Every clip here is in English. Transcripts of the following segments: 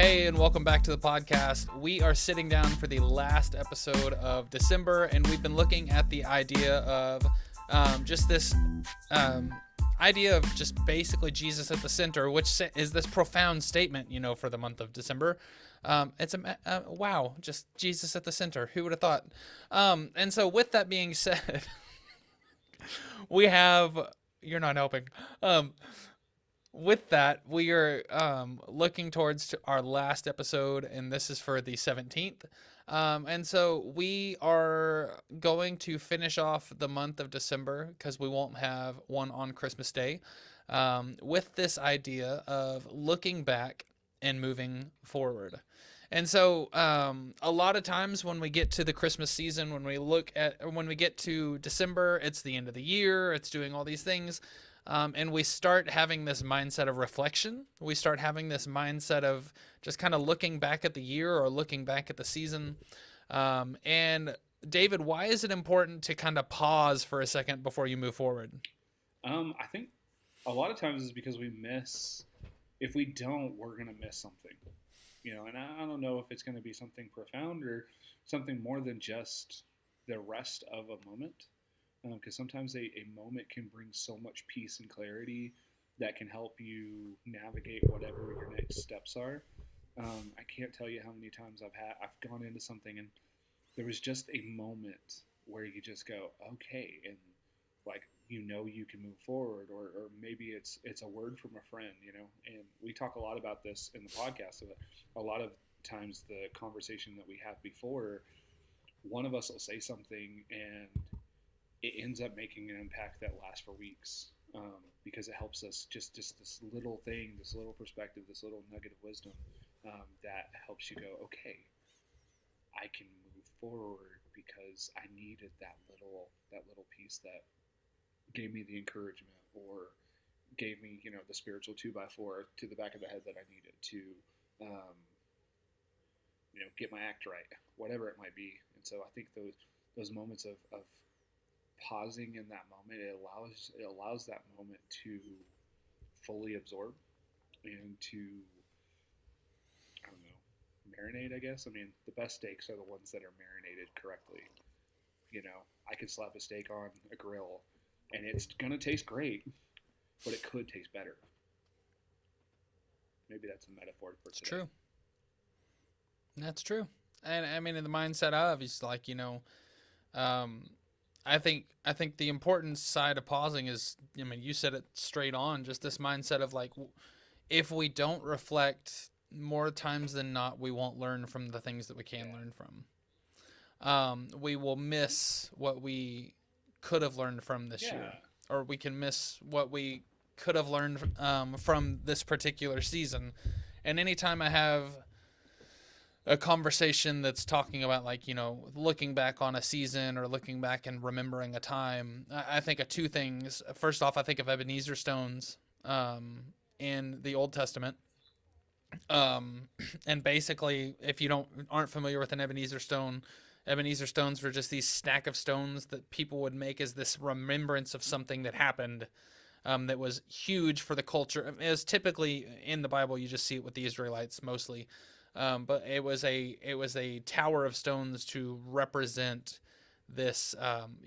Hey, and welcome back to the podcast. We are sitting down for the last episode of December, and we've been looking at the idea of just this idea of just basically Jesus at the center, which is this profound statement, for the month of December. It's wow, just Jesus at the center. Who would have thought? And so, with that being said, we have. You're not helping. With that, we are looking towards our last episode, and this is for the 17th. And so we are going to finish off the month of December because we won't have one on Christmas Day, with this idea of looking back and moving forward. And so, a lot of times when we get to the Christmas season, when we get to December, it's the end of the year, it's doing all these things. And we start having this mindset of reflection. We start having this mindset of just kind of looking back at the year or looking back at the season. And David, why is it important to kind of pause for a second before you move forward? I think a lot of times is because we miss. If we don't, we're gonna miss something, And I don't know if it's gonna be something profound or something more than just the rest of a moment. Because sometimes a moment can bring so much peace and clarity that can help you navigate whatever your next steps are. I can't tell you how many times I've gone into something and there was just a moment where you just go, okay, and like you can move forward, or maybe it's a word from a friend, And we talk a lot about this in the podcast. So a lot of times the conversation that we have before, one of us will say something and it ends up making an impact that lasts for weeks, because it helps us just this little thing, this little perspective, this little nugget of wisdom, that helps you go, okay, I can move forward because I needed that little piece that gave me the encouragement or gave me, the spiritual 2x4 to the back of the head that I needed to, get my act right, whatever it might be. And so I think those moments of pausing in that moment, it allows that moment to fully absorb and to, I don't know, marinate, I guess. I mean, the best steaks are the ones that are marinated correctly. I could slap a steak on a grill and it's gonna taste great, but it could taste better. Maybe that's a metaphor for It's today. true. That's true. And I mean, in the mindset of, he's like, um, I think the important side of pausing is, I mean, you said it straight on, just this mindset of like, if we don't reflect, more times than not, we won't learn from the things that we can learn from. We will miss what we could have learned from this Yeah. year, or we can miss what we could have learned from this particular season. And anytime I have a conversation that's talking about, like, looking back on a season or looking back and remembering a time, I think of two things. First off, I think of Ebenezer stones, in the Old Testament. um, and basically, if you aren't familiar with an Ebenezer stone, Ebenezer stones were just these stack of stones that people would make as this remembrance of something that happened, that was huge for the culture. As typically in the Bible, you just see it with the Israelites mostly, but it was a tower of stones to represent this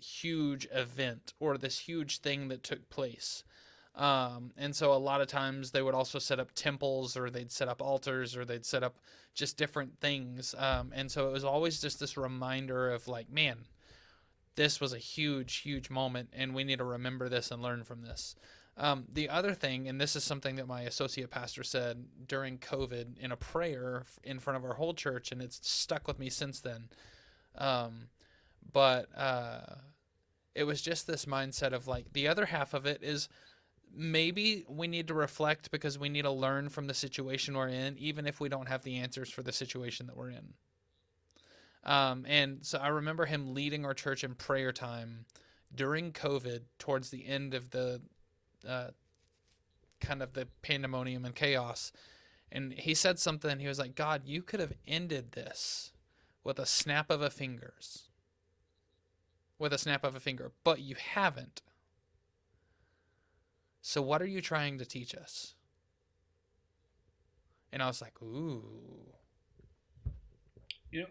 huge event or this huge thing that took place. And so a lot of times they would also set up temples, or they'd set up altars, or they'd set up just different things. And so it was always just this reminder of like, man, this was a huge, huge moment, and we need to remember this and learn from this. The other thing, and this is something that my associate pastor said during COVID in a prayer in front of our whole church, and it's stuck with me since then. Um, but it was just this mindset of like, the other half of it is, maybe we need to reflect because we need to learn from the situation we're in, even if we don't have the answers for the situation that we're in. And so I remember him leading our church in prayer time during COVID towards the end of the uh, kind of the pandemonium and chaos. And he said something. He was like, God, you could have ended this with a snap of a fingers, but you haven't. So what are you trying to teach us? And I was like, ooh, You know,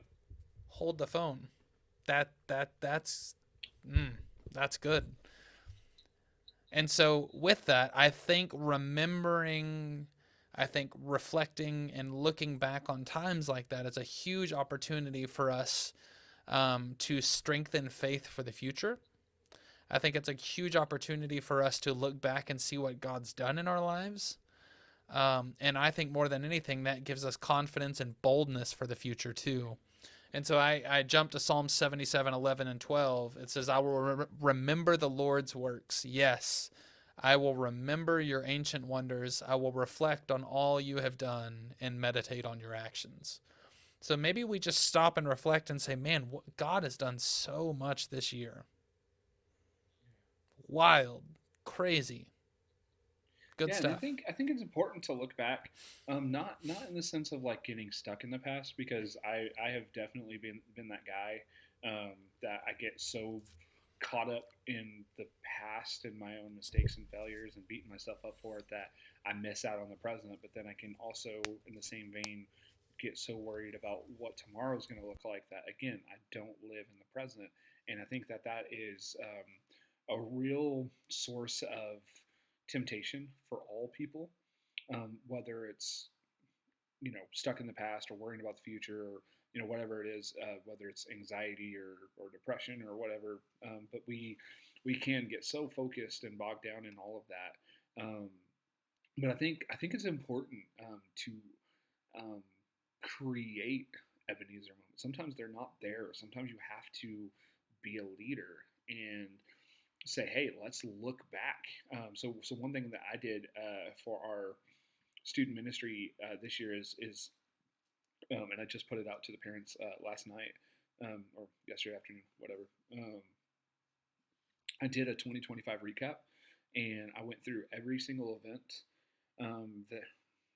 hold the phone. That's mm, that's good. And so with that, I think reflecting and looking back on times like that is a huge opportunity for us to strengthen faith for the future. I think it's a huge opportunity for us to look back and see what God's done in our lives. And I think more than anything, that gives us confidence and boldness for the future too. And so I jumped to Psalm 77, 11, and 12. It says, I will remember the Lord's works. Yes, I will remember your ancient wonders. I will reflect on all you have done and meditate on your actions. So maybe we just stop and reflect and say, man, God has done so much this year. Wild, crazy, good yeah, and stuff. I think it's important to look back, not in the sense of like getting stuck in the past, because I have definitely been that guy, that I get so caught up in the past and my own mistakes and failures and beating myself up for it that I miss out on the present. But then I can also, in the same vein, get so worried about what tomorrow is going to look like that again I don't live in the present. And I think that that is a real source of temptation for all people, whether it's stuck in the past or worrying about the future, or whatever it is, whether it's anxiety or depression or whatever. But we can get so focused and bogged down in all of that. But I think it's important to um, create Ebenezer moments. Sometimes they're not there. Sometimes you have to be a leader and say, hey, let's look back. So one thing that I did for our student ministry this year is and I just put it out to the parents last night, or yesterday afternoon, whatever. I did a 2025 recap, and I went through every single event. That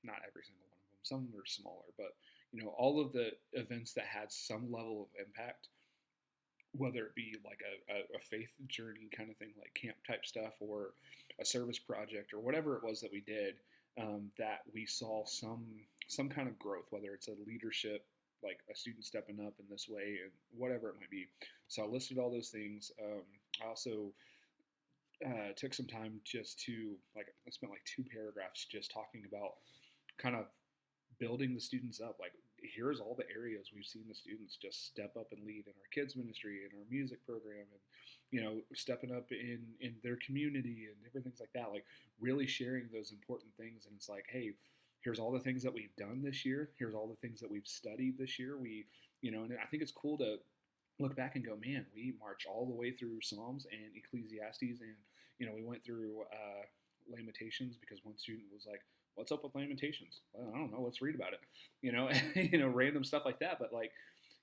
Not every single one of them. Some were smaller, but all of the events that had some level of impact, whether it be like a faith journey kind of thing, like camp type stuff, or a service project, or whatever it was that we did, that we saw some kind of growth, whether it's a leadership, like a student stepping up in this way, and whatever it might be. So I listed all those things. I also took some time just to I spent like 2 paragraphs just talking about kind of building the students up. Like, here's all the areas we've seen the students just step up and lead in our kids ministry and our music program, and stepping up in their community and different things like that, like really sharing those important things. And it's like, hey, here's all the things that we've done this year, here's all the things that we've studied this year. And I think it's cool to look back and go, man, we march all the way through Psalms and Ecclesiastes, and we went through Lamentations, because one student was like, "What's up with Lamentations?" Well, I don't know. Let's read about it. Random stuff like that. But like,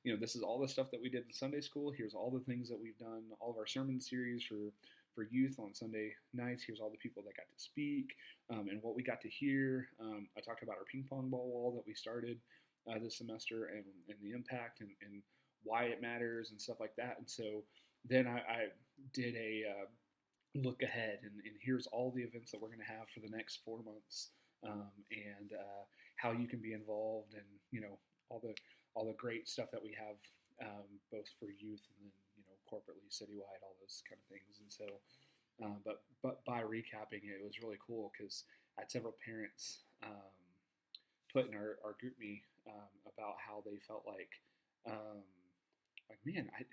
this is all the stuff that we did in Sunday school. Here's all the things that we've done, all of our sermon series for youth on Sunday nights. Here's all the people that got to speak, and what we got to hear. I talked about our ping pong ball wall that we started this semester, and the impact, and why it matters and stuff like that. And so then I did a look ahead, and here's all the events that we're going to have for the next 4 months, and how you can be involved, and all the great stuff that we have, both for youth and then corporately, citywide, all those kind of things. And so, but by recapping it, it was really cool, because I had several parents put in our group me about how they felt like, man, I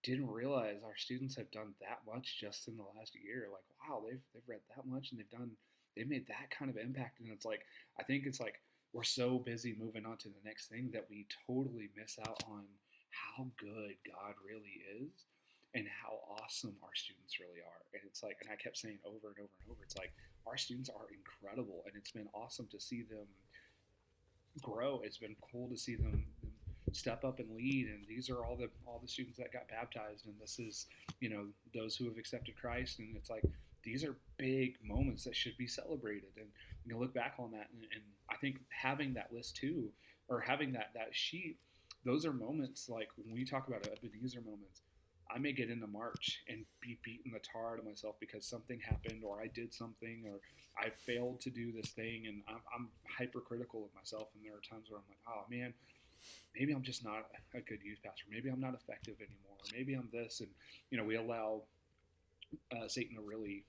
didn't realize our students have done that much just in the last year. Like, wow, they've read that much, and they've made that kind of impact. And it's like, I think it's like we're so busy moving on to the next thing that we totally miss out on how good God really is and how awesome our students really are. And it's like, and I kept saying over and over and over, it's like our students are incredible, and it's been awesome to see them grow. It's been cool to see them step up and lead. And these are all the students that got baptized, and this is those who have accepted Christ. And it's like, these are big moments that should be celebrated. And look back on that, and I think having that list too, or having that sheet, those are moments like when we talk about Ebenezer moments. I may get into March and be beating the tar out of myself because something happened, or I did something, or I failed to do this thing, and I'm hypercritical of myself. And there are times where I'm like, oh man, maybe I'm just not a good youth pastor. Maybe I'm not effective anymore. Or maybe I'm this, and we allow Satan to really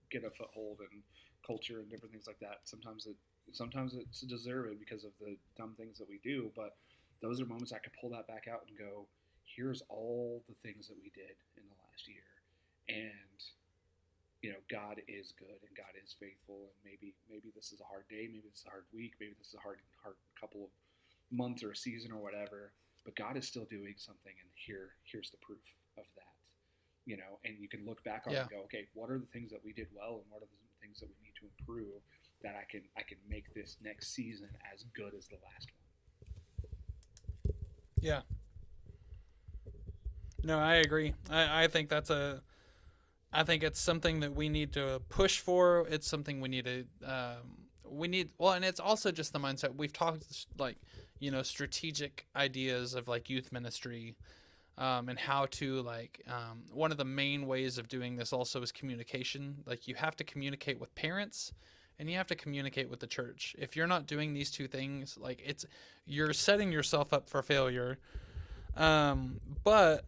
get a foothold in culture and different things like that. Sometimes it's deserved because of the dumb things that we do, but those are moments I could pull that back out and go, here's all the things that we did in the last year, and God is good and God is faithful, and maybe this is a hard day, maybe this is a hard week, maybe this is a hard couple of months or a season or whatever, but God is still doing something, and here's the proof of that. And you can look back on it and go, okay, what are the things that we did well, and what are the things that we need to improve, that I can make this next season as good as the last one. Yeah. No, I agree. I think I think it's something that we need to push for. It's something we need to, well, and it's also just the mindset. We've talked like, strategic ideas of like youth ministry, and how to like, one of the main ways of doing this also is communication. Like you have to communicate with parents and you have to communicate with the church. If you're not doing these two things, like you're setting yourself up for failure. But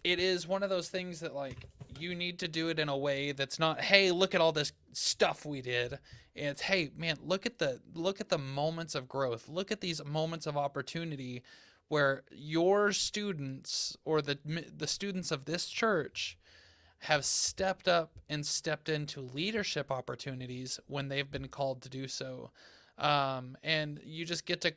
it is one of those things that like you need to do it in a way that's not, hey, look at all this stuff we did. It's, hey man, look at the moments of growth. Look at these moments of opportunity where your students or the students of this church have stepped up and stepped into leadership opportunities when they've been called to do so. And you just get to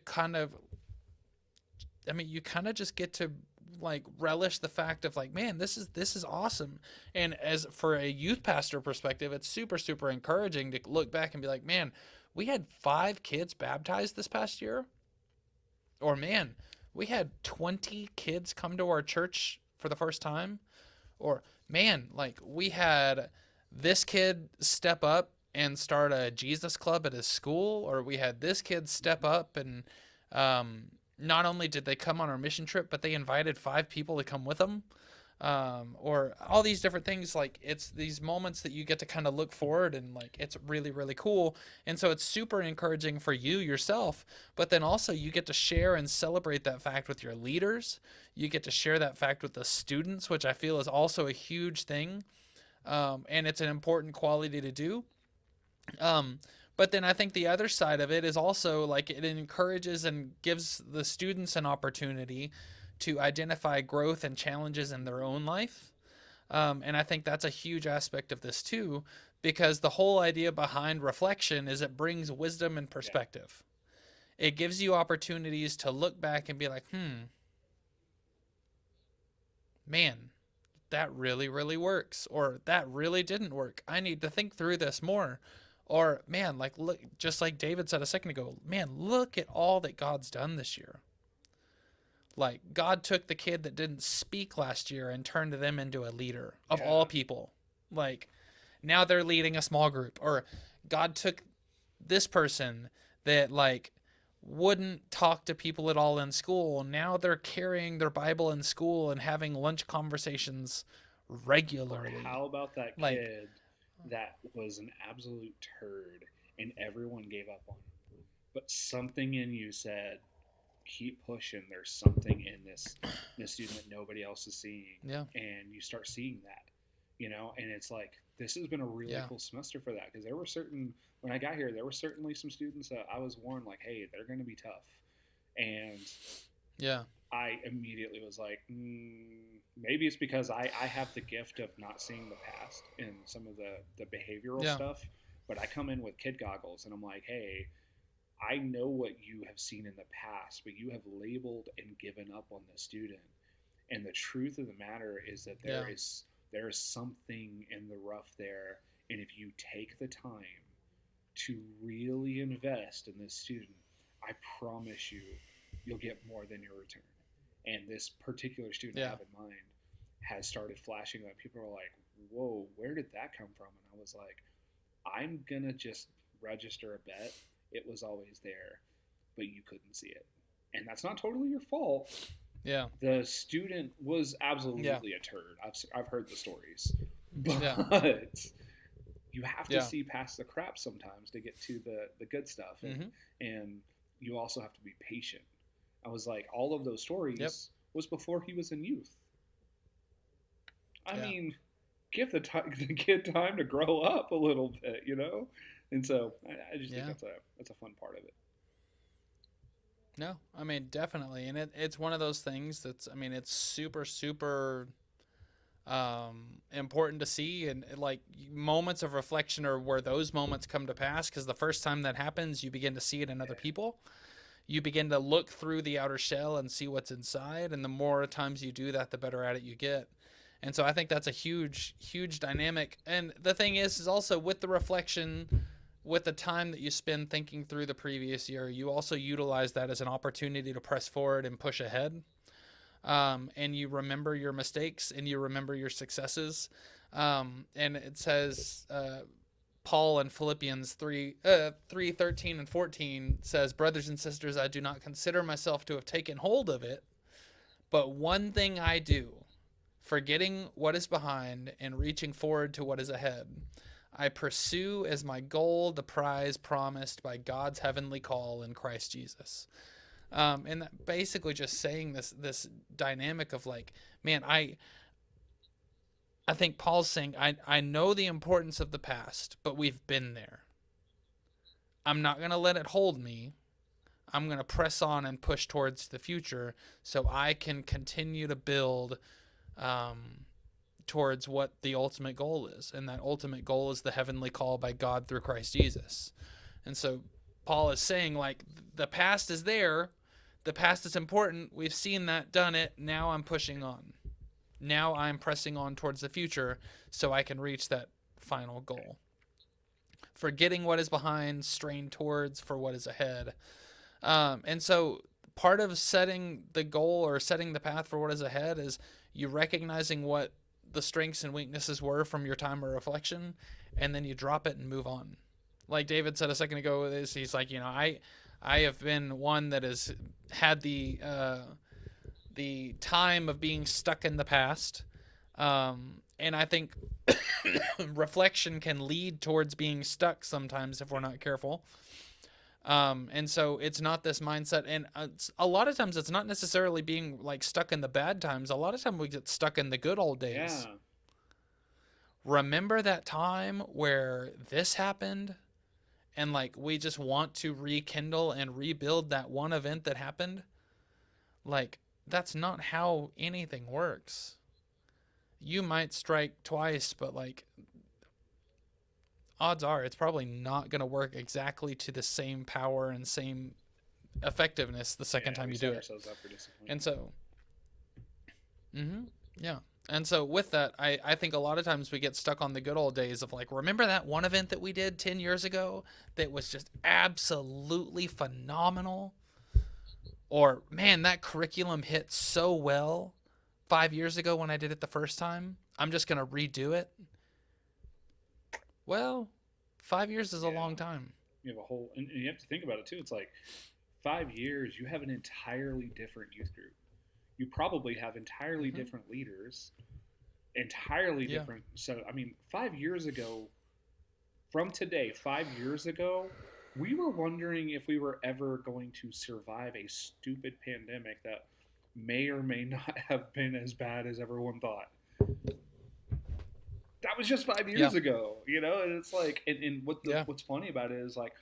you kind of just get to like relish the fact of like, man, this is awesome. And as for a youth pastor perspective, it's super, super encouraging to look back and be like, man, we had 5 kids baptized this past year. Or man, we had 20 kids come to our church for the first time. Or man, like we had this kid step up and start a Jesus club at his school, or we had this kid step up and not only did they come on our mission trip, but they invited 5 people to come with them. Or all these different things. Like it's these moments that you get to kind of look forward, and like it's really, really cool. And so it's super encouraging for you yourself, but then also you get to share and celebrate that fact with your leaders. You get to share that fact with the students, which I feel is also a huge thing. And it's an important quality to do. But then I think the other side of it is also like it encourages and gives the students an opportunity to identify growth and challenges in their own life. And I think that's a huge aspect of this too, because the whole idea behind reflection is it brings wisdom and perspective. Yeah. It gives you opportunities to look back and be like, man, that really, really works. Or that really didn't work. I need to think through this more. Or man, like look, just like David said a second ago, man, look at all that God's done this year. Like God took the kid that didn't speak last year and turned them into a leader of all people. Like now they're leading a small group. Or God took this person that like wouldn't talk to people at all in school. Now they're carrying their Bible in school and having lunch conversations regularly. Or how about that kid that was an absolute turd and everyone gave up on him, but something in you said, keep pushing, there's something in this student that nobody else is seeing. And you start seeing that, and it's like this has been a really cool semester for that, because when I got here there were certainly some students that I was warned like, hey, they're going to be tough, and I immediately was like, maybe it's because I have the gift of not seeing the past and some of the behavioral stuff, but I come in with kid goggles and I'm like, hey, I know what you have seen in the past, but you have labeled and given up on the student. And the truth of the matter is that there is something in the rough there. And if you take the time to really invest in this student, I promise you'll get more than your return. And this particular student I have in mind has started flashing that people are like, whoa, where did that come from? And I was like, I'm going to just register a bet. It was always there, but you couldn't see it. And that's not totally your fault. Yeah. The student was Yeah. absolutely a turd. I've heard the stories, Yeah. but you have to Yeah. see past the crap sometimes to get to the good stuff, Mm-hmm. and you also have to be patient. I was like, all of those Yep. stories was before he was in youth. I Yeah. mean, give the kid time to grow up a little bit, you know. And so I just think Yeah. that's a fun part of it. No, I mean definitely, and it's one of those things that's, I mean, it's super super important to see, and like moments of reflection are where those moments come to pass, because the first time that happens, you begin to see it in other Yeah, people. You begin to look through the outer shell and see what's inside, and the more times you do that, the better at it you get. And so I think that's a huge dynamic. And the thing is also with the reflection, with the time that you spend thinking through the previous year, you also utilize that as an opportunity to press forward and push ahead. And you remember your mistakes and you remember your successes. And it says, Paul in Philippians 3:13 and 14 says, "Brothers and sisters, I do not consider myself to have taken hold of it, but one thing I do, forgetting what is behind and reaching forward to what is ahead. I pursue as my goal the prize promised by God's heavenly call in Christ Jesus." And that basically just saying this dynamic of like, man, I think Paul's saying, I know the importance of the past, but we've been there. I'm not gonna let it hold me. I'm gonna press on and push towards the future so I can continue to build um, towards what the ultimate goal is. And that ultimate goal is the heavenly call by God through Christ Jesus. And so Paul is saying, like, the past is there. The past is important. We've seen that, done it. Now I'm pushing on. Now I'm pressing on towards the future so I can reach that final goal. Forgetting what is behind, strain towards for what is ahead. And so part of setting the goal or setting the path for what is ahead is you recognizing what the strengths and weaknesses were from your time of reflection, and then you drop it and move on. Like David said a second ago, he's like, I have been one that has had the time of being stuck in the past, and I think reflection can lead towards being stuck sometimes if we're not careful. And so it's not this mindset, and a lot of times it's not necessarily being like stuck in the bad times. A lot of times we get stuck in the good old days. yeah, Remember that time where this happened, and like we just want to rekindle and rebuild that one event that happened. Like, that's not how anything works. You might strike twice, but like odds are it's probably not going to work exactly to the same power and same effectiveness the second yeah. time We you do set it. ourselves up for And disappointment. so, yeah. And so with that, I think a lot of times we get stuck on the good old days of like, remember that one event that we did 10 years ago that was just absolutely phenomenal? Or, man, that curriculum hit so well 5 years ago when I did it the first time. I'm just going to redo it. Well, 5 years is a Yeah, long time. you have a whole, and you have to think about it too. It's like 5 years, you have an entirely different youth group. You probably have entirely Mm-hmm. different leaders, entirely Yeah. different. So, I mean, 5 years ago, from today, 5 years ago, we were wondering if we were ever going to survive a stupid pandemic that may or may not have been as bad as everyone thought. That was just five Yeah. years ago, you know. And it's like, and Yeah. what's funny about it is like,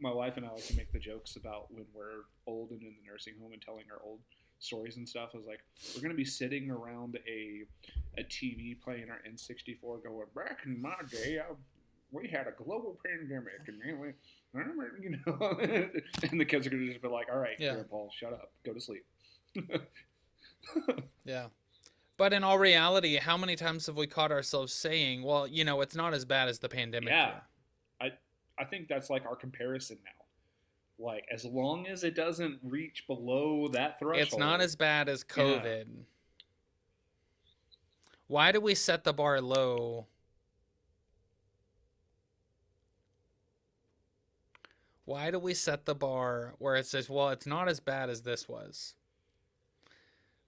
my wife and I like to make the jokes about when we're old and in the nursing home and telling our old stories and stuff. I was like, we're gonna be sitting around a TV playing our N64, going, back in my day, we had a global pandemic, and anyway, and the kids are gonna just be like, all right, Yeah. Grandpa, shut up, go to sleep. Yeah. But in all reality, how many times have we caught ourselves saying, well, it's not as bad as the pandemic Yeah, year? I I think that's like our comparison now. Like, as long as it doesn't reach below that It's not threshold, as bad as yeah, COVID. Why do we set the bar low? Why do we set the bar where it says, well, it's not as bad as this was?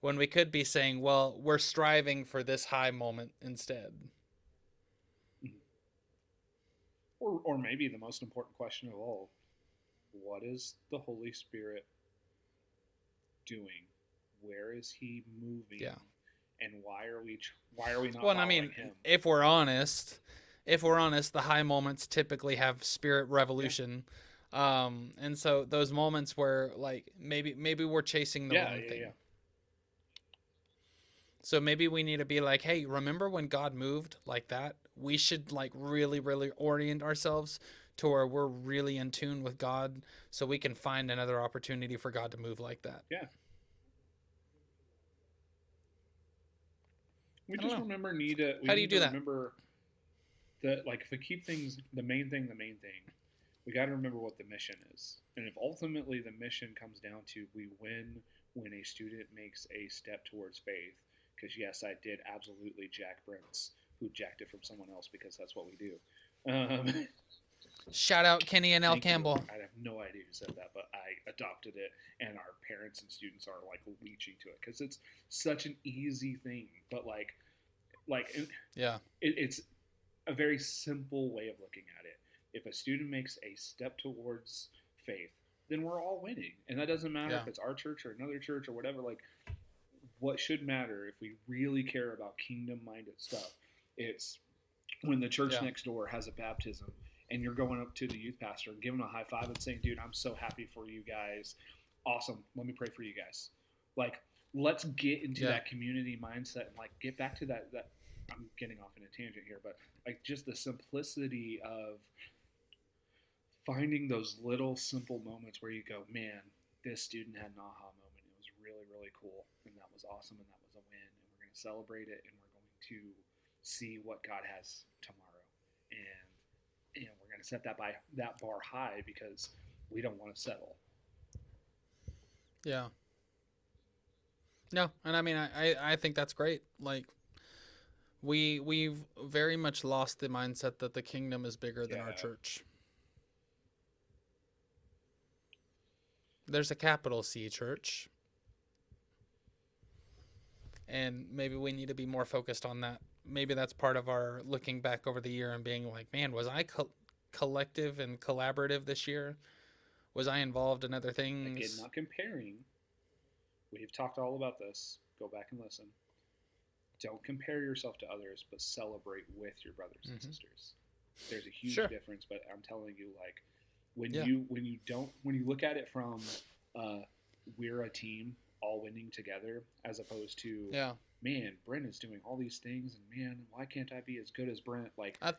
when we could be saying, well, we're striving for this high moment instead. Mhm. Or maybe the most important question of all: what is the Holy Spirit doing? Where is He moving? Yeah. And why are we not Well, I following mean, Him? if we're honest, the high moments typically have spirit Yeah, revolution. And so those moments where like maybe we're chasing the yeah, wrong yeah, thing. yeah. So maybe we need to be like, hey, remember when God moved like that? We should like really, really orient ourselves to where we're really in tune with God so we can find another opportunity for God to move like that. Yeah. We I don't just know. remember we How do you need to do that? remember that, like, if we keep things the main thing, we got to remember what the mission is. And if ultimately the mission comes down to we win when a student makes a step towards faith, because yes, I did absolutely jack Brent's, who jacked it from someone else, because that's what we do. Um, Shout out Kenny and Al Thank you. Campbell. I have no idea who said that, but I adopted it, and our parents and students are like leeching to it because it's such an easy thing. But like Yeah. it's a very simple way of looking at it. If a student makes a step towards faith, then we're all winning, and that doesn't matter Yeah. if it's our church or another church or whatever. Like, what should matter if we really care about kingdom-minded stuff? It's when the church Yeah. next door has a baptism and you're going up to the youth pastor and giving him a high five and saying, dude, I'm so happy for you guys. Awesome. Let me pray for you guys. Like, let's get into Yeah. that community mindset and like get back to that. I'm getting off in a tangent here, but like just the simplicity of finding those little simple moments where you go, man, this student had an aha moment. It was really, really cool. And that was awesome. And that was a win. And we're going to celebrate it. And we're going to see what God has tomorrow. And we're going to set that bar high because we don't want to settle. Yeah. No, and I mean I think that's great. Like we've very much lost the mindset that the kingdom is bigger than our Yeah. church. There's a capital C church, and maybe we need to be more focused on that. Maybe that's part of our looking back over the year and being like, man, was I collective and collaborative this year? Was I involved in other Again, things? not comparing. We've talked all about this. Go back and listen. Don't compare yourself to others, but celebrate with your brothers and sisters. There's a huge Sure. difference, but I'm telling you, like, when Yeah. you look at it from we're a team all winning together, as opposed to Yeah. man, Brent is doing all these things, and man, why can't I be as good as Brent? Like, I,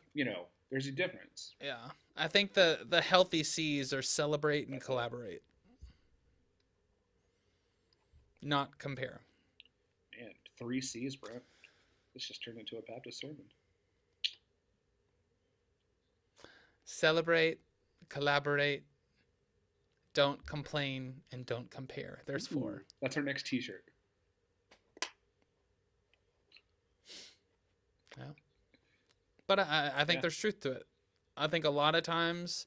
there's a difference. yeah. I think the healthy C's are celebrate and That's it. collaborate, not compare. Man, 3 C's, Brent. This just turned into a Baptist sermon. Celebrate, collaborate, don't complain, and don't compare. There's 4. That's our next T-shirt. Yeah. But I think there's truth to it. I think a lot of times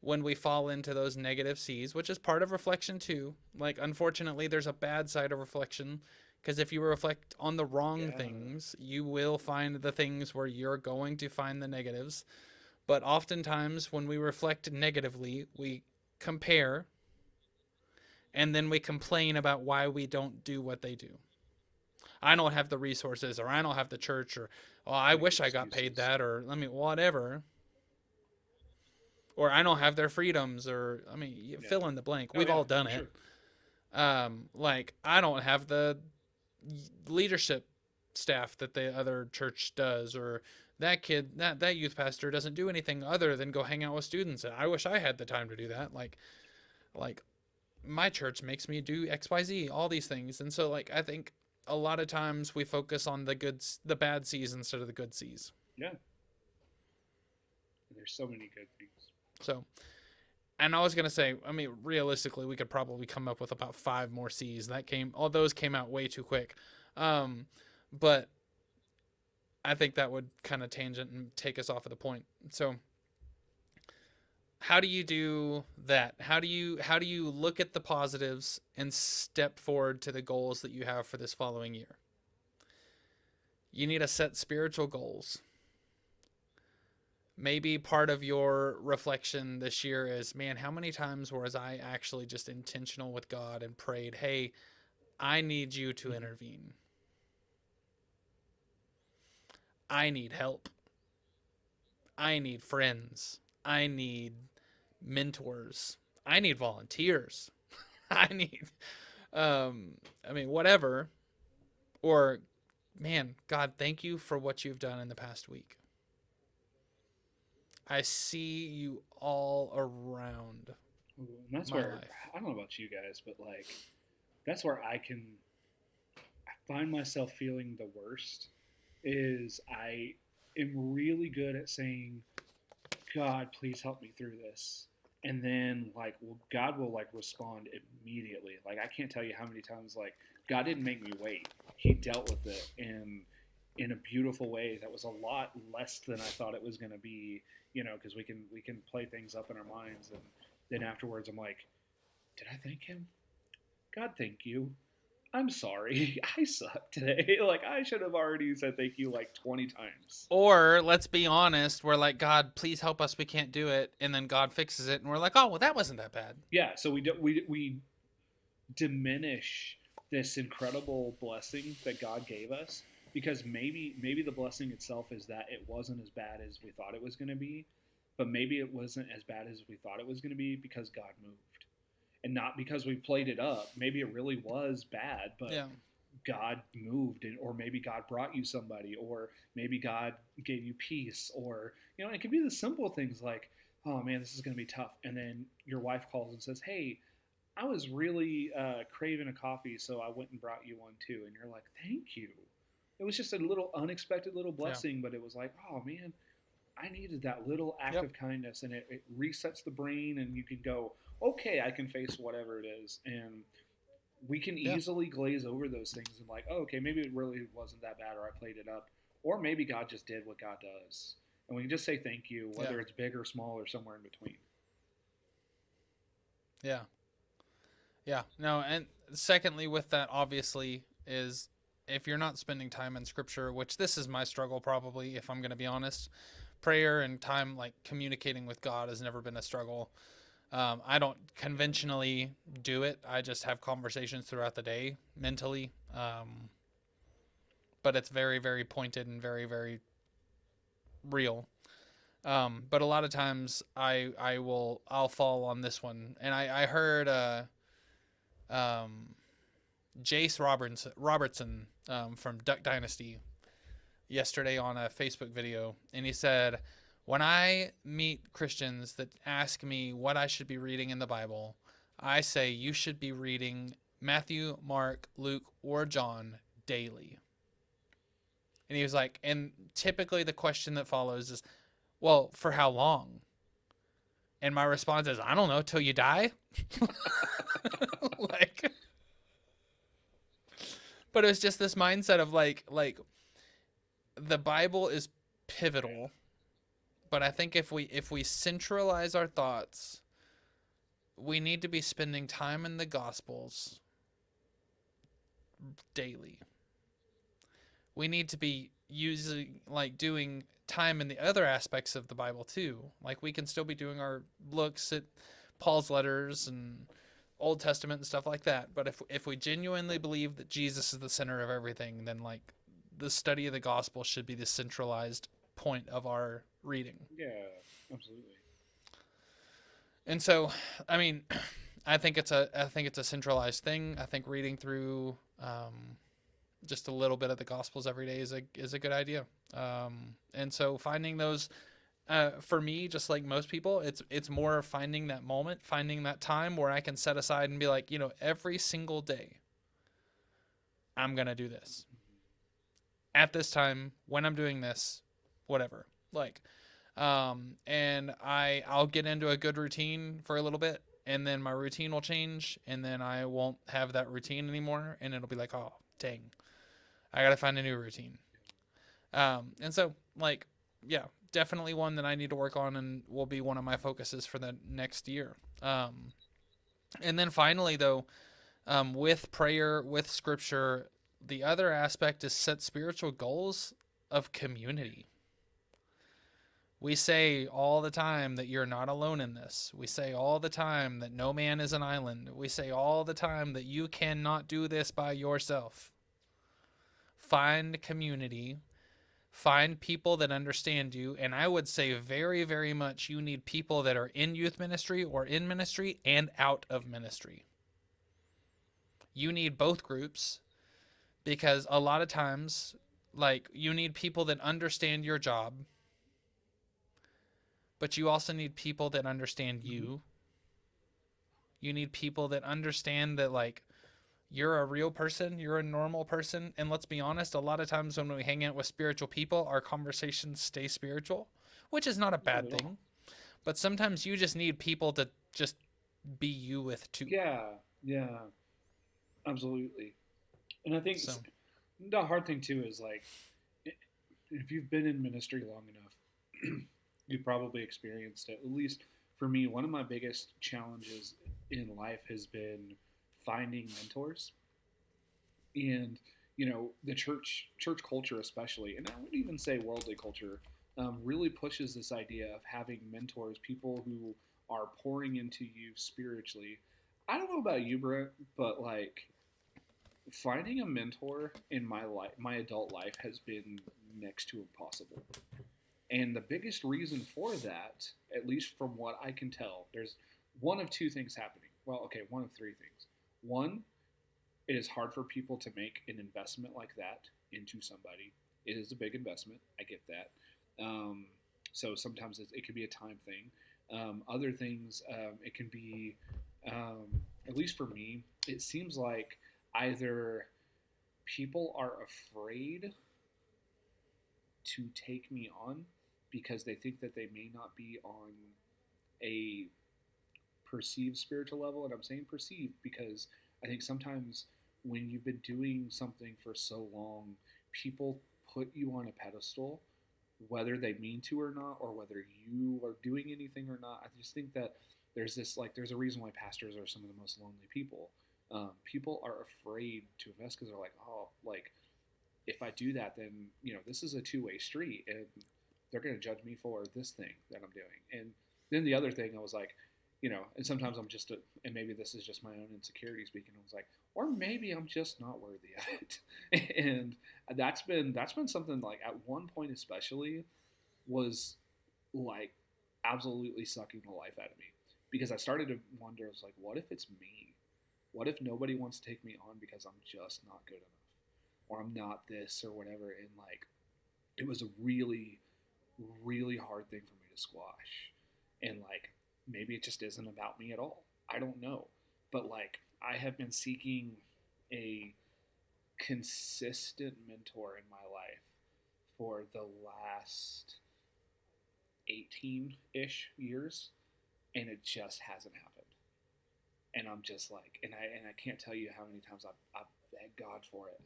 when we fall into those negative C's, which is part of reflection too, like unfortunately there's a bad side of reflection, because if you reflect on the wrong things, you will find the things where you're going to find the negatives. But oftentimes when we reflect negatively, we compare and then we complain about why we don't do what they do. I don't have the resources, or I don't have the church, or oh, I wish I got paid that, or I mean, whatever. Or I don't have their freedoms, or I mean, fill in the blank. We've all done it. Sure. Like I don't have the leadership staff that the other church does, or that youth pastor doesn't do anything other than go hang out with students. I wish I had the time to do that. Like my church makes me do XYZ, all these things. And so like I think a lot of times we focus on the bad C's instead of the good C's. Yeah. There's so many good things. So, and I was going to say, I mean, realistically, we could probably come up with about 5 more C's. All those came out way too quick. But I think that would kind of tangent and take us off of the point. So How do you do that? How do you look at the positives and step forward to the goals that you have for this following year? You need to set spiritual goals. Maybe part of your reflection this year is, man, how many times was I actually just intentional with God and prayed, hey, I need you to intervene. I need help. I need friends. I need mentors. I need volunteers. I need, whatever. Or, man, God, thank you for what you've done in the past week. I see you all around And that's my where, life. I don't know about you guys, but like, that's where I find myself feeling the worst is I am really good at saying, God, please help me through this. And then like, well, God will like respond immediately. Like I can't tell you how many times like God didn't make me wait. He dealt with it in a beautiful way that was a lot less than I thought it was going to be. Because we can play things up in our minds, and then afterwards I'm like, did I thank him? God, thank you. I'm sorry. I suck today. Like I should have already said thank you like 20 times. Or let's be honest, we're like, God, please help us. We can't do it. And then God fixes it. And we're like, oh, well, that wasn't that bad. Yeah, so we diminish this incredible blessing that God gave us because maybe the blessing itself is that it wasn't as bad as we thought it was going to be, but maybe it wasn't as bad as we thought it was going to be because God moved. And not because we played it up. Maybe it really was bad, but Yeah. God moved, or maybe God brought you somebody, or maybe God gave you peace, or it can be the simple things like, oh man, this is going to be tough, and then your wife calls and says, hey, I was really craving a coffee, so I went and brought you one too, and you're like, thank you. It was just a little unexpected little blessing, but it was like, oh man, I needed that little act of kindness, and it resets the brain, and you can go, okay, I can face whatever it is, and we can Yeah. easily glaze over those things and like, oh, okay, maybe it really wasn't that bad, or I played it up, or maybe God just did what God does, and we can just say thank you, whether it's big or small or somewhere in between. Yeah. Yeah. No, and secondly, with that, obviously, is if you're not spending time in scripture, which this is my struggle probably, if I'm going to be honest, prayer and time, like communicating with God, has never been a struggle. I don't conventionally do it. I just have conversations throughout the day mentally. But it's very, very pointed and very, very real. But a lot of times I'll fall on this one. And I heard um, Jace Robertson from Duck Dynasty yesterday on a Facebook video, and he said, when I meet Christians that ask me what I should be reading in the Bible, I say you should be reading Matthew, Mark, Luke, or John daily. And he was like, and typically the question that follows is, well, for how long? And my response is, I don't know, till you die. Like, but it was just this mindset of like the Bible is pivotal, but I think if we centralize our thoughts, we need to be spending time in the Gospels daily. We need to be using doing time in the other aspects of the Bible too. Like we can still be doing our looks at Paul's letters and Old Testament and stuff like that. But if we genuinely believe that Jesus is the center of everything, then like the study of the gospel should be the centralized point of our reading. Yeah, absolutely. And so, I mean, I think it's a centralized thing. I think reading through just a little bit of the Gospels every day is a good idea. And so finding those, for me, just like most people, it's more finding that moment, finding that time where I can set aside and be like, every single day, I'm gonna do this at this time when I'm doing this, whatever. Like, and I'll get into a good routine for a little bit, and then my routine will change, and then I won't have that routine anymore, and it'll be like, oh dang, I gotta find a new routine. And so like, yeah, definitely one that I need to work on and will be one of my focuses for the next year. And then finally, though, with prayer, with scripture, the other aspect is set spiritual goals of community. We say all the time that you're not alone in this. We say all the time that no man is an island. We say all the time that you cannot do this by yourself. Find community, find people that understand you, and I would say very, very much you need people that are in youth ministry or in ministry and out of ministry. You need both groups because a lot of times, like, you need people that understand your job, but you also need people that understand you. You need people that understand that, like, you're a real person, you're a normal person, and let's be honest, a lot of times when we hang out with spiritual people, our conversations stay spiritual, which is not a bad thing. But sometimes you just need people to just be you with too. Yeah, absolutely. And I think So, the hard thing too is like, if you've been in ministry long enough, you've probably experienced it. At least for me, one of my biggest challenges in life has been finding mentors. And the church culture especially, and I would even say worldly culture, really pushes this idea of having mentors, people who are pouring into you spiritually. I don't know about you, Brent, but like finding a mentor in my life, my adult life, has been next to impossible. And the biggest reason for that, at least from what I can tell, there's one of two things happening. Well, okay, one of three things. One, it is hard for people to make an investment like that into somebody. It is a big investment. I get that. So sometimes it can be a time thing. Other things, it can be, at least for me, it seems like either people are afraid to take me on because they think that they may not be on a perceived spiritual level. And I'm saying perceived because I think sometimes when you've been doing something for so long, people put you on a pedestal, whether they mean to or not, or whether you are doing anything or not. I just think that there's a reason why pastors are some of the most lonely people. People are afraid to invest because they're like, oh, like if I do that, then this is a two-way street, and they're going to judge me for this thing that I'm doing. And then the other thing, I was like, and sometimes I'm just, and maybe this is just my own insecurity speaking. I was like, or maybe I'm just not worthy of it. And that's been something like at one point especially was like absolutely sucking the life out of me because I started to wonder. I was like, what if it's me? What if nobody wants to take me on because I'm just not good enough, or I'm not this or whatever? And like, it was a really, really hard thing for me to squash. And like, maybe it just isn't about me at all. I don't know. But like, I have been seeking a consistent mentor in my life for the last 18-ish years, and it just hasn't happened. And I'm just like, and I can't tell you how many times I've begged God for it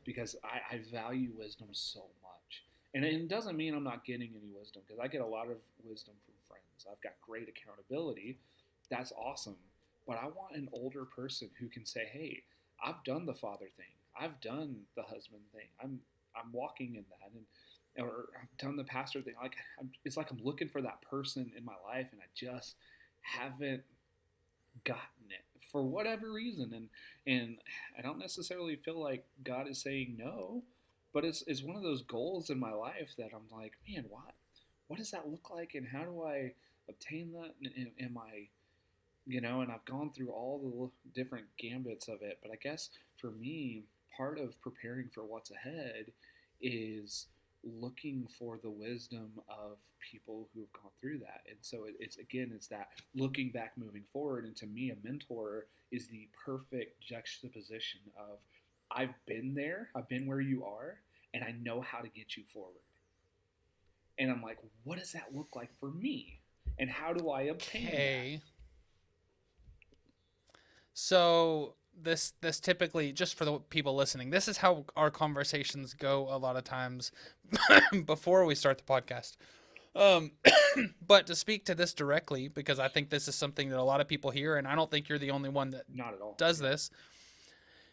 because I value wisdom so much. And it doesn't mean I'm not getting any wisdom because I get a lot of wisdom from friends. I've got great accountability. That's awesome. But I want an older person who can say, hey, I've done the father thing. I've done the husband thing. I'm walking in that. And or I've done the pastor thing. Like it's like I'm looking for that person in my life, and I just haven't gotten it for whatever reason. And I don't necessarily feel like God is saying no, but it's one of those goals in my life that I'm like, man, what does that look like, and how do I obtain that? And am I, and I've gone through all the different gambits of it. But I guess for me, part of preparing for what's ahead is looking for the wisdom of people who have gone through that. And so it's that looking back, moving forward. And to me, a mentor is the perfect juxtaposition of I've been there, I've been where you are, and I know how to get you forward. And I'm like, what does that look like for me? And how do I obtain that? So this typically, just for the people listening, this is how our conversations go a lot of times before we start the podcast. Um, but to speak to this directly, because I think this is something that a lot of people hear, and I don't think you're the only one that Not at all. does Yeah. this.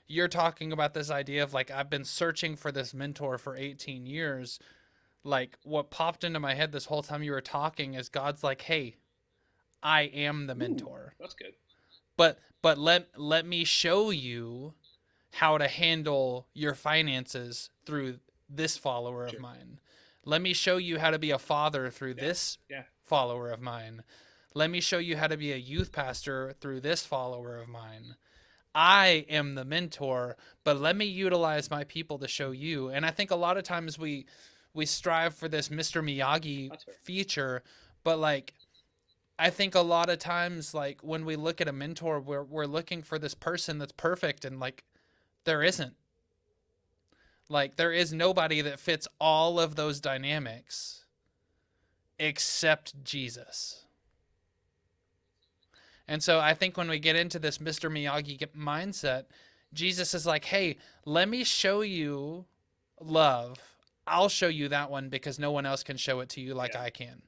You're talking about this idea of like, I've been searching for this mentor for 18 years. Like, what popped into my head this whole time you were talking is God's like, hey, I am the Ooh, mentor. that's good. But let me show you how to handle your finances through this follower of Sure. mine. Let me show you how to be a father through Yeah. this Yeah. follower of mine. Let me show you how to be a youth pastor through this follower of mine. I am the mentor, but let me utilize my people to show you. And I think a lot of times we strive for this Mr. Miyagi That's fair. feature, but like I think a lot of times like when we look at a mentor, we're looking for this person that's perfect, and like there isn't. Like there is nobody that fits all of those dynamics except Jesus. And so I think when we get into this Mr. Miyagi mindset, Jesus is like, "Hey, let me show you love. I'll show you that one because no one else can show it to you like Yeah. I can.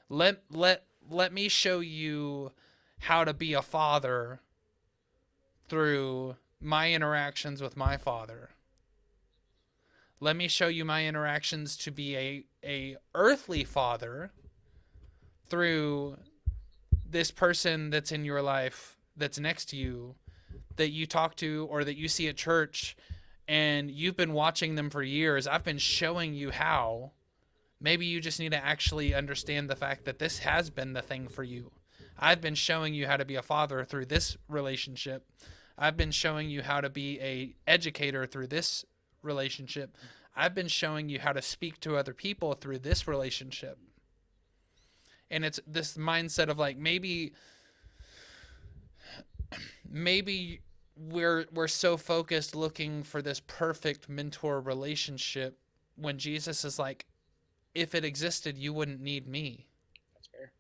Let me show you how to be a father through my interactions with my father. Let me show you my interactions to be a earthly father through this person that's in your life that's next to you that you talk to or that you see at church and you've been watching them for years. I've been showing you how. Maybe you just need to actually understand the fact that this has been the thing for you. I've been showing you how to be a father through this relationship. I've been showing you how to be a educator through this relationship. I've been showing you how to speak to other people through this relationship. And it's this mindset of like maybe we're so focused looking for this perfect mentor relationship when Jesus is like, if it existed, you wouldn't need me. That's fair.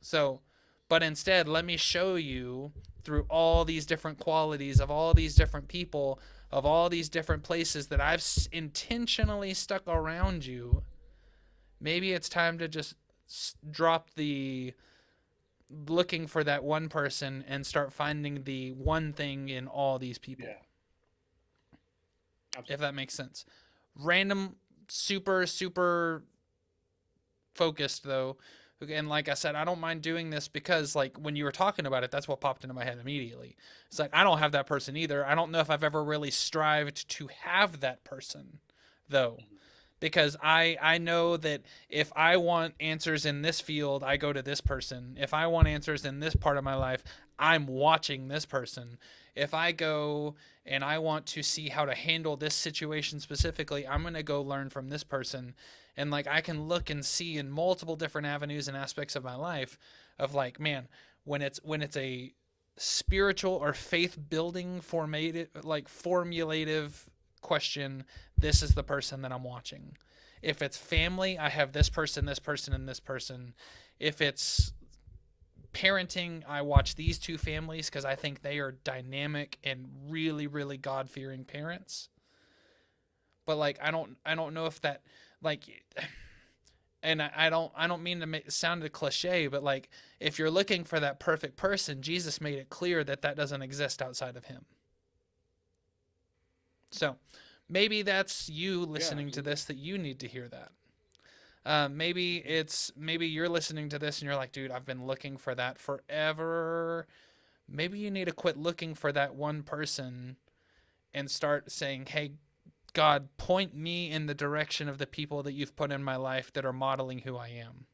So, but instead, let me show you through all these different qualities of all these different people, of all these different places that I've intentionally stuck around you. Maybe it's time to just drop the looking for that one person and start finding the one thing in all these people. Yeah. If Absolutely. that makes sense. Random, super focused though. And like I said, I don't mind doing this because like when you were talking about it, that's what popped into my head immediately. It's like I don't have that person either. I don't know if I've ever really strived to have that person though. Mhm. Because I know that if I want answers in this field, I go to this person. If I want answers in this part of my life, I'm watching this person. If I go and I want to see how to handle this situation specifically, I'm going to go learn from this person. And like I can look and see in multiple different avenues and aspects of my life of like, man, when it's a spiritual or faith building formative like formulative question, this is the person that I'm watching. If it's family, I have this person, and this person. If it's parenting, I watch these two families because I think they are dynamic and really God fearing parents. But like I don't know if that like and I don't mean to make, sound a cliche, but like if you're looking for that perfect person, Jesus made it clear that that doesn't exist outside of him. So maybe that's you Yeah. listening to Absolutely. this that you need to hear that. Maybe you're listening to this and you're like, dude, I've been looking for that forever. Maybe you need to quit looking for that one person and start saying, hey, God, point me in the direction of the people that you've put in my life that are modeling who I am.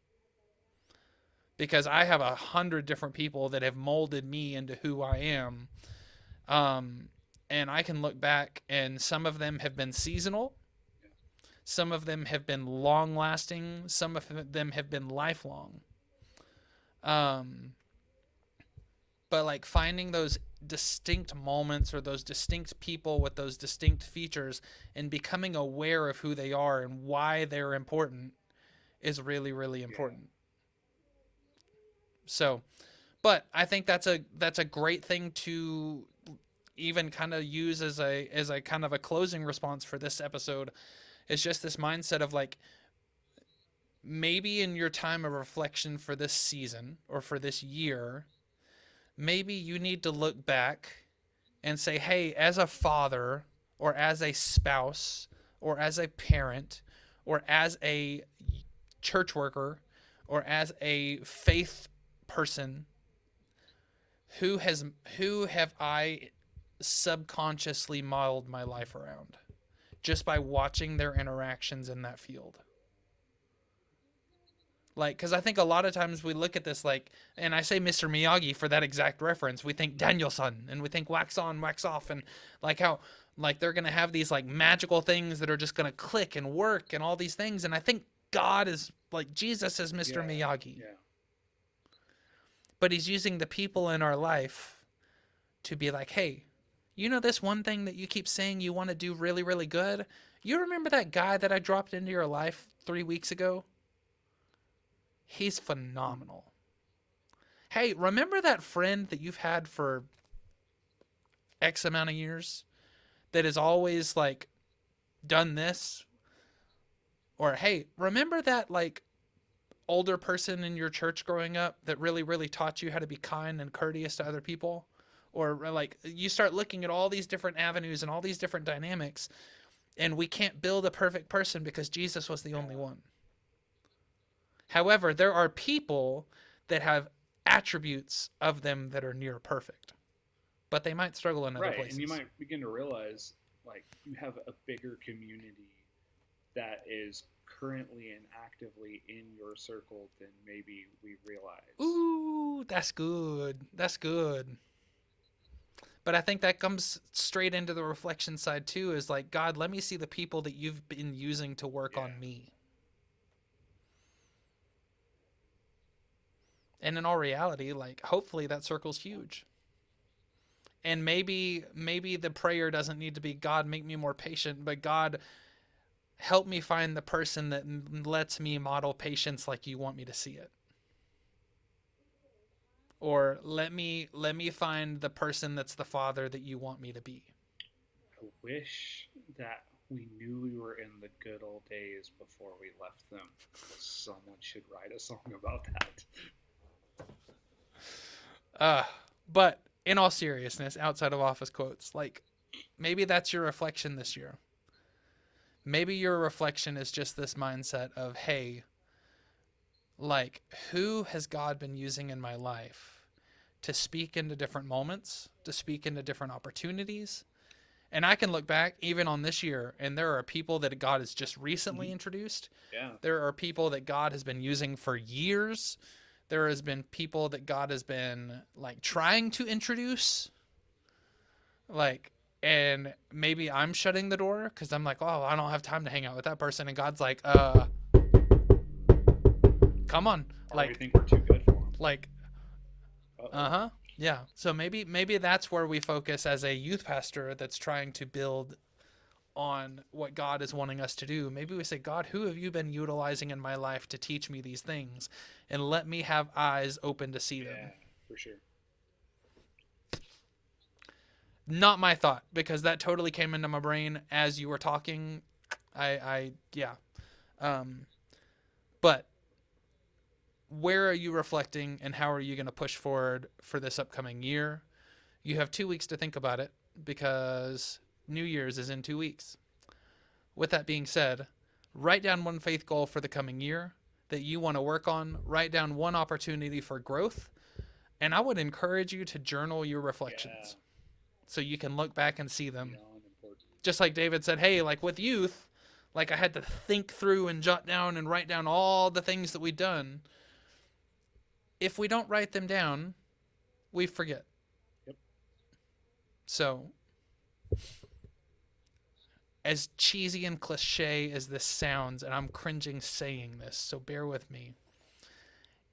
Because I have 100 different people that have molded me into who I am. Um, and I can look back, and some of them have been seasonal, Yeah. some of them have been long lasting, some of them have been lifelong. Um, but like finding those distinct moments or those distinct people with those distinct features and becoming aware of who they are and why they're important is really Yeah. important. So, but I think that's a great thing to even kind of use as a kind of a closing response for this episode is just this mindset of like, maybe in your time of reflection for this season or for this year, maybe you need to look back and say, hey, as a father or as a spouse or as a parent or as a church worker or as a faith person, who have I subconsciously modeled my life around just by watching their interactions in that field? Like, because I think a lot of times we look at this like, and I say Mr. Miyagi for that exact reference. We think Danielson, and we think wax on, wax off, and like how like they're gonna have these like magical things that are just gonna click and work and all these things. And I think God is like Jesus is Mr. Miyagi, Yeah. but he's using the people in our life to be like, hey, you know this one thing that you keep saying you want to do really, really good? You remember that guy that I dropped into your life 3 weeks ago? He's phenomenal. Hey, remember that friend that you've had for X amount of years that has always like done this? Or hey, remember that like older person in your church growing up that really, really taught you how to be kind and courteous to other people? Or like you start looking at all these different avenues and all these different dynamics, and we can't build a perfect person because Jesus was the only one. However, there are people that have attributes of them that are near perfect, but they might struggle in other Right, places. and you might begin to realize like you have a bigger community that is currently and actively in your circle than maybe we realize. Ooh, that's good. That's good. But I think that comes straight into the reflection side too, is like, God, let me see the people that you've been using to work on me. And in all reality, like hopefully that circle's huge. And maybe the prayer doesn't need to be, God, make me more patient, but God, help me find the person that lets me model patience like you want me to see it. Or let me find the person that's the father that you want me to be. I wish that we knew we were in the good old days before we left them. Someone should write a song about that. But in all seriousness, outside of office quotes, like maybe that's your reflection this year. Maybe your reflection is just this mindset of, hey, like, who has God been using in my life to speak into different moments, to speak into different opportunities? And I can look back even on this year, and there are people that God has just recently introduced. Yeah. There are people that God has been using for years. There has been people that God has been like trying to introduce. Like, and maybe I'm shutting the door because I'm like, oh, I don't have time to hang out with that person. And God's like, come on. Or like, we think we're too good for them. Like, yeah. So maybe that's where we focus as a youth pastor that's trying to build on what God is wanting us to do. Maybe we say, God, who have you been utilizing in my life to teach me these things? And let me have eyes open to see them. Yeah, for sure. Not my thought, because that totally came into my brain as you were talking. But where are you reflecting, and how are you going to push forward for this upcoming year? You have 2 weeks to think about it, because New Year's is in 2 weeks. With that being said, write down one faith goal for the coming year that you want to work on. Write down one opportunity for growth. And I would encourage you to journal your reflections so you can look back and see them. Just like David said, hey, like with youth, like I had to think through and jot down and write down all the things that we've done. If we don't write them down, we forget. Yep. So, as cheesy and cliche as this sounds, and I'm cringing saying this, so bear with me.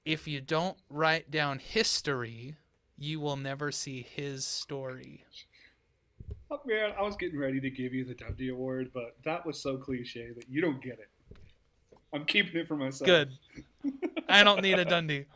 If you don't write down history, you will never see his story. Oh, man, I was getting ready to give you the Dundee Award, but that was so cliche that you don't get it. I'm keeping it for myself. Good. I don't need a Dundee.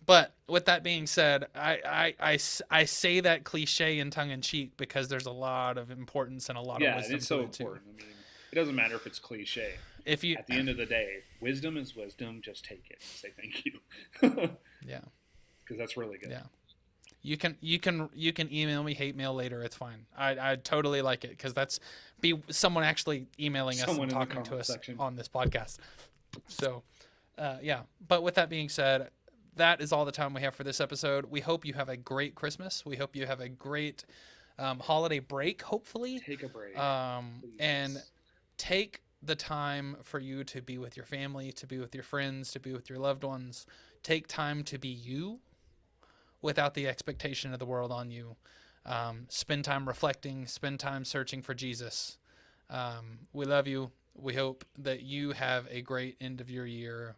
But with that being said, I say that cliche in tongue in cheek because there's a lot of importance and a lot of Yeah, and wisdom it's to so it too. important. I mean, it doesn't matter if it's cliche. If you, At the end of the day, wisdom is wisdom. Just take it and say thank you, because yeah, that's really good. yeah. You can email me hate mail later. It's fine. I totally like it because that's be someone actually emailing us and Someone in the talking to comment us section. on this podcast. So, yeah. But with that being said, that is all the time we have for this episode. We hope you have a great Christmas. We hope you have a great holiday break. Hopefully, Take a break, and please. take the time for you to be with your family, to be with your friends, to be with your loved ones. Take time to be you without the expectation of the world on you. Spend time reflecting, spend time searching for Jesus. We love you. We hope that you have a great end of your year.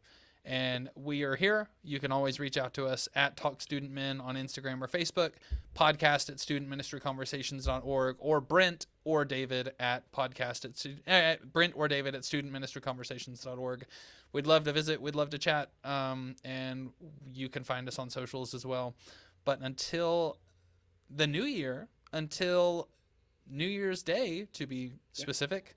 And we are here. You can always reach out to us at Talk Student Men on Instagram or Facebook, podcast at studentministryconversations.org, or Brent or David at Brent or David at studentministryconversations.org. We'd love to visit. We'd love to chat. And you can find us on socials as well. But until the new year, until New Year's Day, to be specific,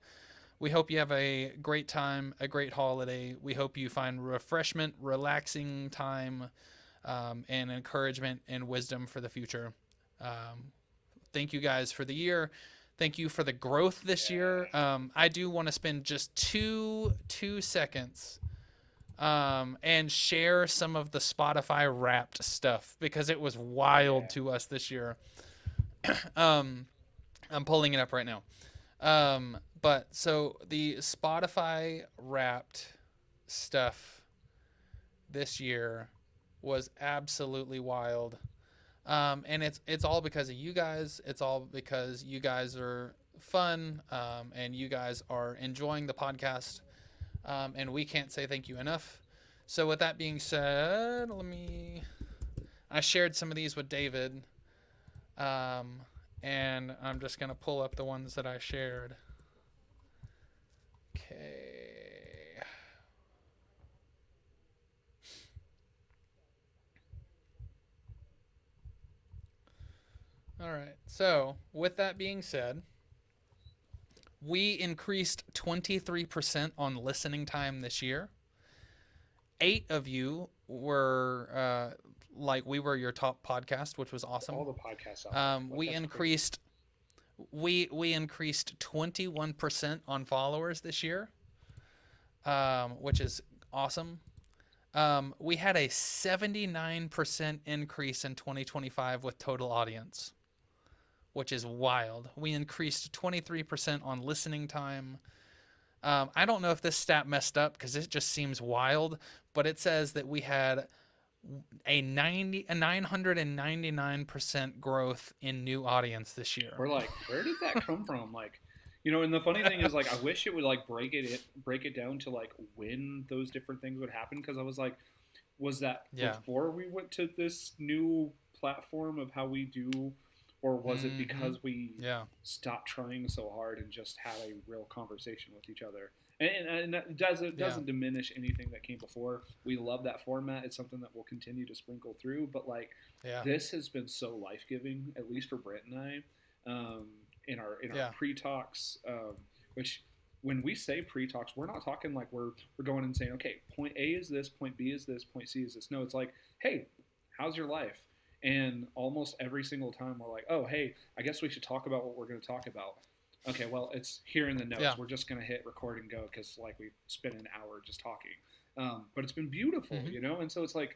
we hope you have a great time, a great holiday. We hope you find refreshment, relaxing time, and encouragement and wisdom for the future. Thank you guys for the year. Thank you for the growth this year. I do want to spend just two seconds and share some of the Spotify Wrapped stuff because it was wild to us this year. I'm pulling it up right now. But so the Spotify Wrapped stuff this year was absolutely wild. And it's all because of you guys. It's all because you guys are fun, and you guys are enjoying the podcast. And we can't say thank you enough. So with that being said, I shared some of these with David. And I'm just going to pull up the ones that I shared. Okay. All right. So, with that being said, we increased 23% on listening time this year. 8 of you were we were your top podcast, which was awesome. All the podcasts out there. We increased we increased 21% on followers this year, which is awesome. We had a 79% increase in 2025 with total audience, which is wild. We increased 23% on listening time. I don't know if this stat messed up because it just seems wild, but it says that we had a 999% growth in new audience this year. We're like, where did that come from? Like, and the funny thing is, like, I wish it would like break it down to like when those different things would happen, because I was like, was that before we went to this new platform of how we do, or was it because we stopped trying so hard and just had a real conversation with each other? And that doesn't diminish anything that came before. We love that format. It's something that we'll continue to sprinkle through. But like, this has been so life giving, at least for Brent and I, in our pre-talks. Which, when we say pre-talks, we're not talking like we're going and saying, okay, point A is this, point B is this, point C is this. No, it's like, hey, how's your life? And almost every single time we're like, oh, hey, I guess we should talk about what we're going to talk about. Okay, well, it's here in the notes. Yeah. We're just going to hit record and go because, like, we spent an hour just talking. But it's been beautiful, And so it's like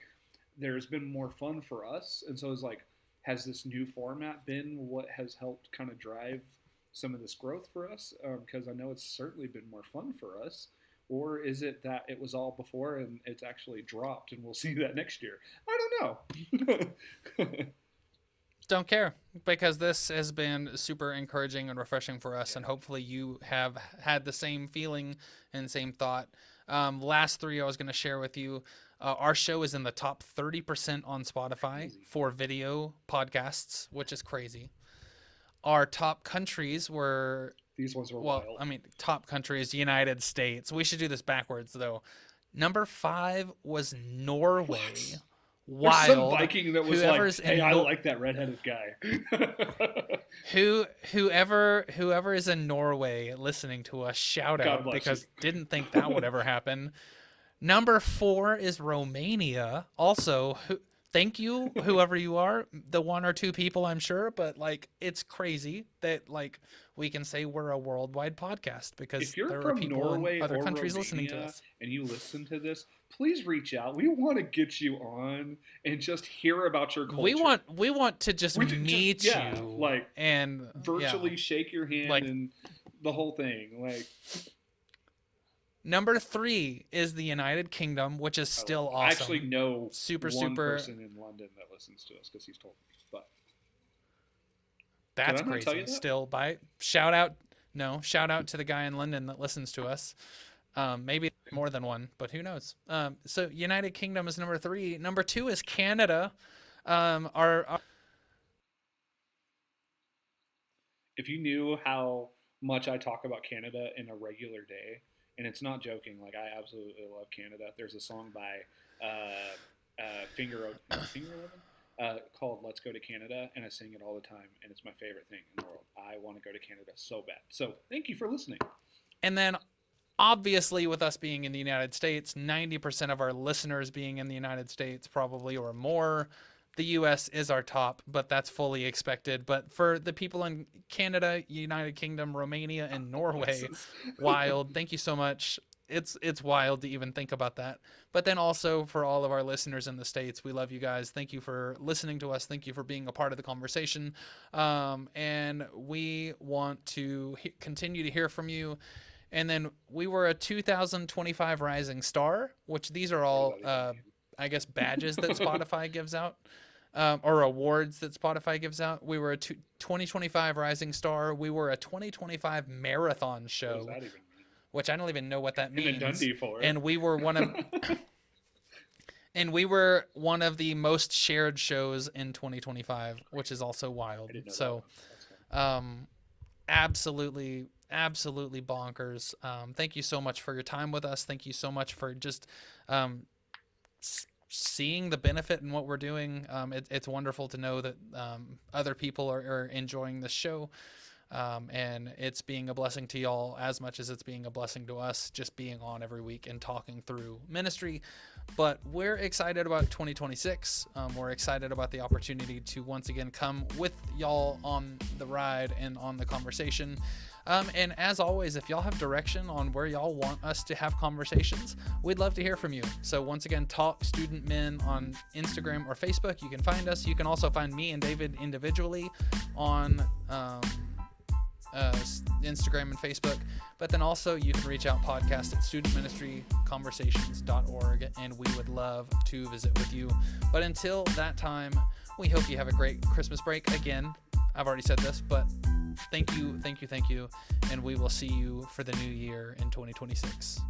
there's been more fun for us. And so it's like, has this new format been what has helped kind of drive some of this growth for us? Because I know it's certainly been more fun for us. Or is it that it was all before and it's actually dropped and we'll see that next year? I don't know. Don't care, because this has been super encouraging and refreshing for us, and hopefully you have had the same feeling and same thought. Last 3 I was going to share with you. Our show is in the top 30% on Spotify for video podcasts, which is crazy. Our top countries were... These ones were wild. I mean, top countries, United States. We should do this backwards, though. Number 5 was Norway. There's some wild. Viking that was Whoever's like, "Hey, in I like that redheaded guy." whoever is in Norway listening to us, shout God out, bless because you. didn't think that would ever happen. Number 4 is Romania. Also, thank you, whoever you are, the one or two people, I'm sure, but like, it's crazy that like we can say we're a worldwide podcast because If you're there are from people Norway in other or countries listening to Romania us. and you listen to this, please reach out. We want to get you on and just hear about your culture. We want to just meet yeah, you, like and virtually shake your hand like, and the whole thing. Like, number 3 is the United Kingdom, which is still awesome. I actually know super person in London that listens to us because he's told me. But that's did I not tell you crazy. that? Still, shout out to the guy in London that listens to us. Maybe more than one, but who knows? So United Kingdom is number 3. Number 2 is Canada. If you knew how much I talk about Canada in a regular day, and it's not joking, like I absolutely love Canada. There's a song by Finger Eleven called "Let's Go to Canada," and I sing it all the time, and it's my favorite thing in the world. I want to go to Canada so bad. So thank you for listening. And then, obviously, with us being in the United States, 90% of our listeners being in the United States, probably, or more. The U.S. is our top, but that's fully expected. But for the people in Canada, United Kingdom, Romania, and Norway, wild. Thank you so much. It's wild to even think about that. But then also for all of our listeners in the States, we love you guys. Thank you for listening to us. Thank you for being a part of the conversation. And we want to continue to hear from you. And then we were a 2025 Rising Star, which these are all, I guess, badges that Spotify gives out. Or awards that Spotify gives out. We were a 2025 Rising Star. We were a 2025 Marathon Show. What does that even mean? Which I don't even know what that means. In the Dundee for it. And we were one of the most shared shows in 2025, which is also wild. So, absolutely bonkers. Thank you so much for your time with us. Thank you so much for just seeing the benefit in what we're doing. It's wonderful to know that other people are enjoying this show. And it's being a blessing to y'all as much as it's being a blessing to us, just being on every week and talking through ministry. But we're excited about 2026. We're excited about the opportunity to once again come with y'all on the ride and on the conversation. And as always, if y'all have direction on where y'all want us to have conversations, we'd love to hear from you. So once again, Talk Student Men on Instagram or Facebook. You can find us. You can also find me and David individually on Instagram and Facebook, but then also you can reach out podcast at studentministryconversations.org, and we would love to visit with you. But until that time, we hope you have a great Christmas break. Again, I've already said this, but thank you, and we will see you for the new year in 2026.